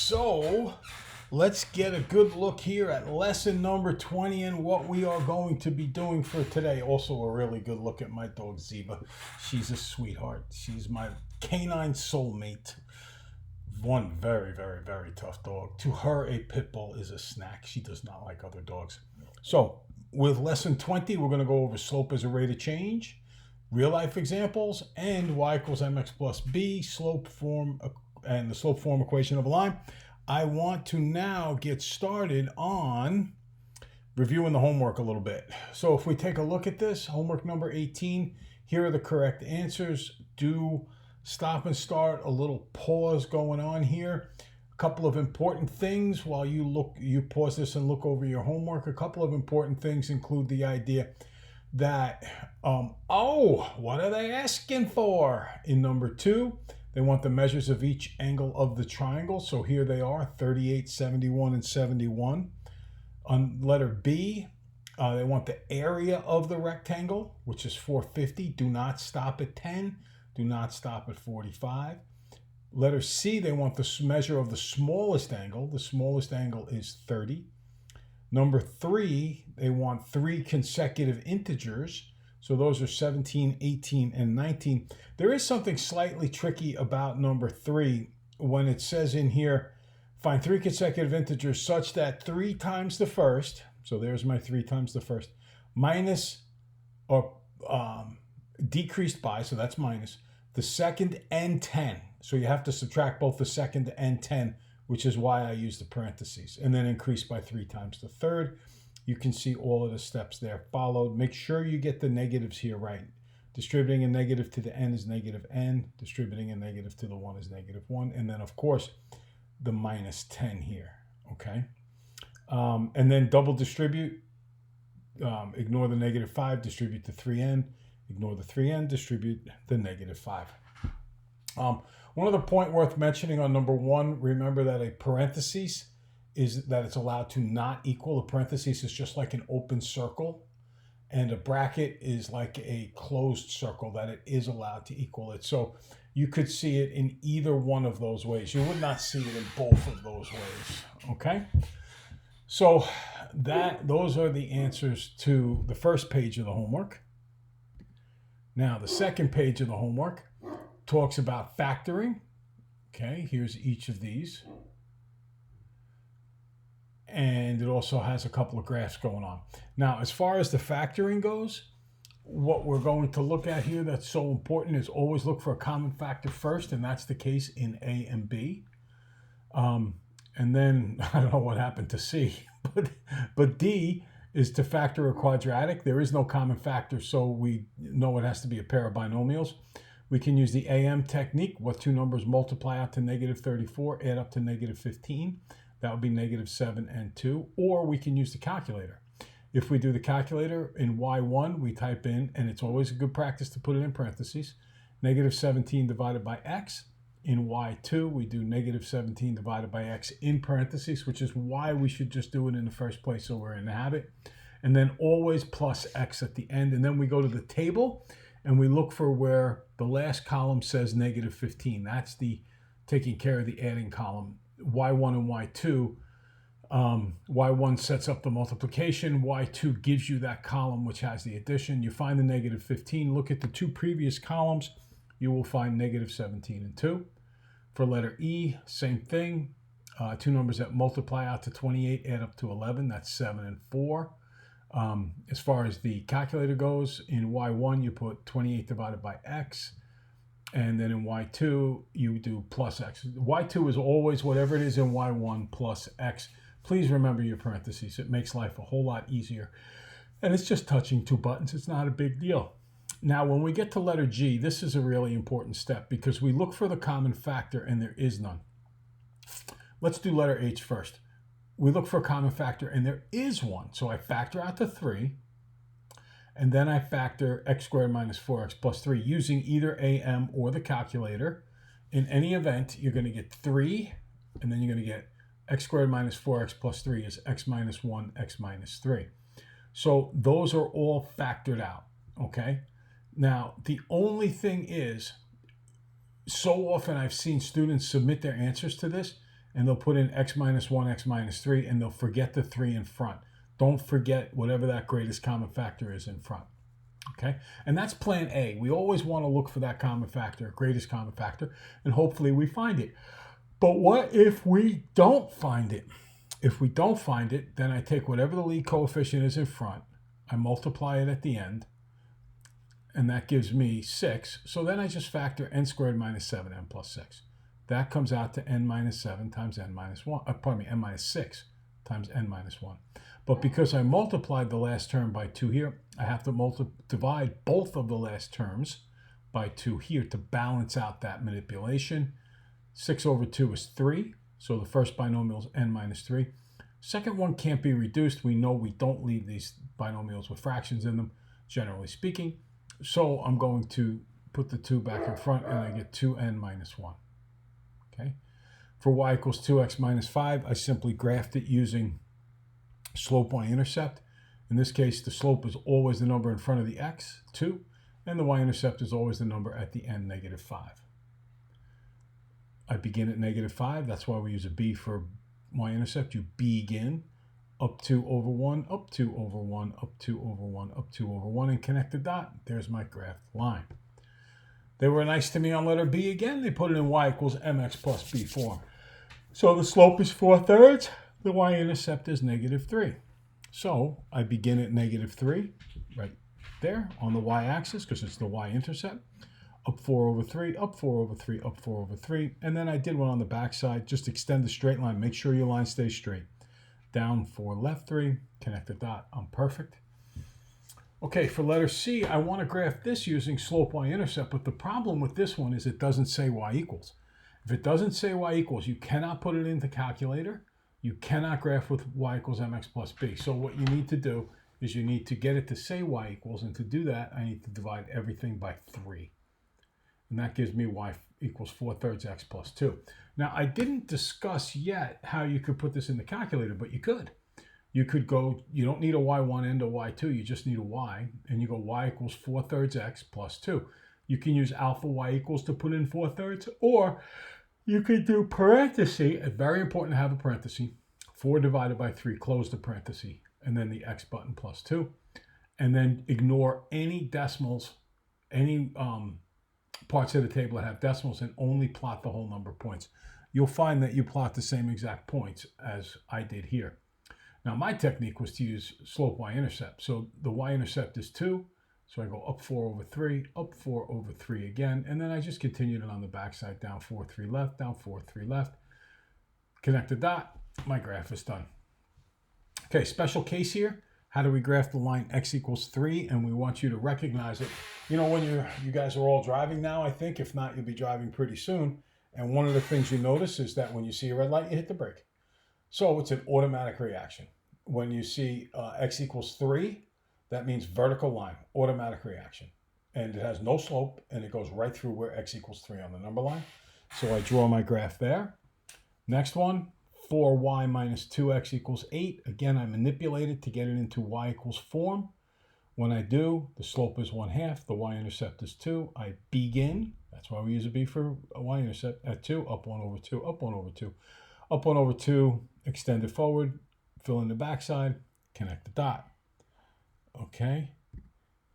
So let's get a good look here at lesson number 20 and what we are going to be doing for today. Also a really good look at my dog Zeba. She's a sweetheart. She's my canine soulmate. One very, very, very tough dog. To her, a pit bull is a snack. She does not like other dogs. So with lesson 20, we're going to go over slope as a rate of change, real life examples, and y equals mx plus b, slope form, and the slope form equation of a line. I want to now get started on reviewing the homework a little bit. So if we take a look at this, homework number 18, here are the correct answers. Do stop and start, a little pause going on here. A couple of important things while you pause this and look over your homework. A couple of important things include the idea that, what are they asking for? In number 2, they want the measures of each angle of the triangle. So here they are, 38, 71, and 71. On letter B, they want the area of the rectangle, which is 450. Do not stop at 10. Do not stop at 45. Letter C, they want the measure of the smallest angle. The smallest angle is 30. Number 3, they want 3 consecutive integers. So those are 17, 18, and 19. There is something slightly tricky about number 3 when it says in here, find 3 consecutive integers such that 3 times the first, so there's my 3 times the first, minus or decreased by, so that's minus, the second and 10. So you have to subtract both the second and 10, which is why I use the parentheses, and then increase by 3 times the third. You can see all of the steps there followed. Make sure you get the negatives here right. Distributing a negative to the n is negative n. Distributing a negative to the 1 is negative 1. And then, of course, the minus 10 here, okay? And then double distribute. Ignore the negative 5, distribute the 3n. Ignore the 3n, distribute the negative 5. One other point worth mentioning on number 1, remember that a parenthesis is that it's allowed to not equal. A parenthesis is just like an open circle, and a bracket is like a closed circle that it is allowed to equal it. So you could see it in either one of those ways. You would not see it in both of those ways, okay? So those are the answers to the first page of the homework. Now, the second page of the homework talks about factoring. Okay, here's each of these. And it also has a couple of graphs going on. Now, as far as the factoring goes, what we're going to look at here that's so important is always look for a common factor first, and that's the case in A and B. And then, I don't know what happened to C, but D is to factor a quadratic. There is no common factor, so we know it has to be a pair of binomials. We can use the AM technique. What 2 numbers multiply out to negative 34, add up to negative 15. That would be negative 7 and 2. Or we can use the calculator. If we do the calculator in y1, we type in, and it's always a good practice to put it in parentheses, negative 17 divided by x. In y2, we do negative 17 divided by x in parentheses, which is why we should just do it in the first place so we're in the habit. And then always plus x at the end. And then we go to the table, and we look for where the last column says negative 15. That's the taking care of the adding column. Y1 and Y2, Y1 sets up the multiplication, Y2 gives you that column which has the addition. You find the negative 15, look at the 2 previous columns, you will find negative 17 and 2. For letter E, same thing, 2 numbers that multiply out to 28 add up to 11, that's 7 and 4. As far as the calculator goes, in Y1 you put 28 divided by x, and then in y2, you do plus x. y2 is always whatever it is in y1 plus x. Please remember your parentheses. It makes life a whole lot easier. And it's just touching 2 buttons. It's not a big deal. Now, when we get to letter G, this is a really important step because we look for the common factor and there is none. Let's do letter H first. We look for a common factor and there is one. So I factor out to 3. And then I factor x squared minus 4x plus 3 using either AM or the calculator. In any event, you're going to get 3, and then you're going to get x squared minus 4x plus 3 is x minus 1, x minus 3. So those are all factored out, okay? Now, the only thing is, so often I've seen students submit their answers to this, and they'll put in x minus 1, x minus 3, and they'll forget the 3 in front. Don't forget whatever that greatest common factor is in front. Okay, and that's plan A. We always want to look for that common factor, greatest common factor, and hopefully we find it. But what if we don't find it? If we don't find it, then I take whatever the lead coefficient is in front, I multiply it at the end, and that gives me 6. So then I just factor n squared minus 7n plus 6. That comes out to n minus 7 times n minus 1. N minus 6 times n minus 1. But because I multiplied the last term by 2 here, I have to divide both of the last terms by 2 here to balance out that manipulation. 6 over 2 is 3. So the first binomial is n minus 3. Second one can't be reduced. We know we don't leave these binomials with fractions in them, generally speaking. So I'm going to put the 2 back in front, and I get 2n minus 1. Okay. For y equals 2x minus 5, I simply graphed it using slope y-intercept. In this case, the slope is always the number in front of the x, 2, and the y-intercept is always the number at the end, negative 5. I begin at negative 5. That's why we use a b for y-intercept. You begin up 2 over 1, up 2 over 1, up 2 over 1, up 2 over 1, and connect the dot. There's my graphed line. They were nice to me on letter B again. They put it in y equals mx plus b form. So the slope is 4/3. The y-intercept is negative 3. So I begin at negative 3 right there on the y-axis because it's the y-intercept. Up 4 over 3, up 4 over 3, up 4 over 3. And then I did one on the back side. Just extend the straight line. Make sure your line stays straight. Down 4, left 3. Connect the dot. I'm perfect. Okay, for letter C, I want to graph this using slope y-intercept. But the problem with this one is it doesn't say y equals. If it doesn't say y equals, you cannot put it into calculator. You cannot graph with y equals mx plus b. So what you need to do is you need to get it to say y equals. And to do that, I need to divide everything by 3. And that gives me y equals 4/3 x plus 2. Now, I didn't discuss yet how you could put this in the calculator, but you could. You could go, you don't need a y1 and a y2, you just need a y, and you go y equals 4/3 x plus 2. You can use alpha y equals to put in 4/3, or you could do parenthesis, it's very important to have a parenthesis, 4 divided by 3, close the parenthesis, and then the x button plus 2, and then ignore any decimals, any parts of the table that have decimals, and only plot the whole number of points. You'll find that you plot the same exact points as I did here. Now, my technique was to use slope y-intercept. So the y-intercept is 2. So I go up 4 over 3, up 4 over 3 again, and then I just continued it on the back side, down 4, 3 left, down 4, 3 left. Connect the dot. My graph is done. Okay, special case here. How do we graph the line x equals 3? And we want you to recognize it. You know, when you guys are all driving now, I think. If not, you'll be driving pretty soon. And one of the things you notice is that when you see a red light, you hit the brake. So it's an automatic reaction. When you see x equals 3, that means vertical line, automatic reaction. And it has no slope, and it goes right through where x equals 3 on the number line. So I draw my graph there. Next one. 4y minus 2x equals 8. Again, I manipulate it to get it into y equals form. When I do, the slope is 1/2. The y-intercept is 2. I begin. That's why we use a b for a y-intercept at 2. Up 1 over 2. Up 1 over 2. Up 1 over 2. Extend it forward. Fill in the backside. Connect the dot. Okay.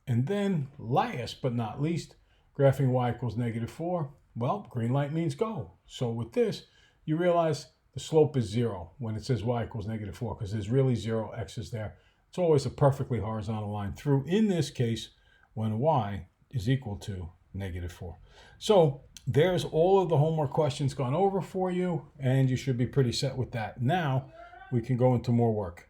And then, last but not least, graphing y equals negative 4. Well, green light means go. So with this, you realize the slope is 0 when it says y equals negative 4 because there's really 0 x's there. It's always a perfectly horizontal line through, in this case, when y is equal to negative 4. So there's all of the homework questions gone over for you, and you should be pretty set with that. Now we can go into more work.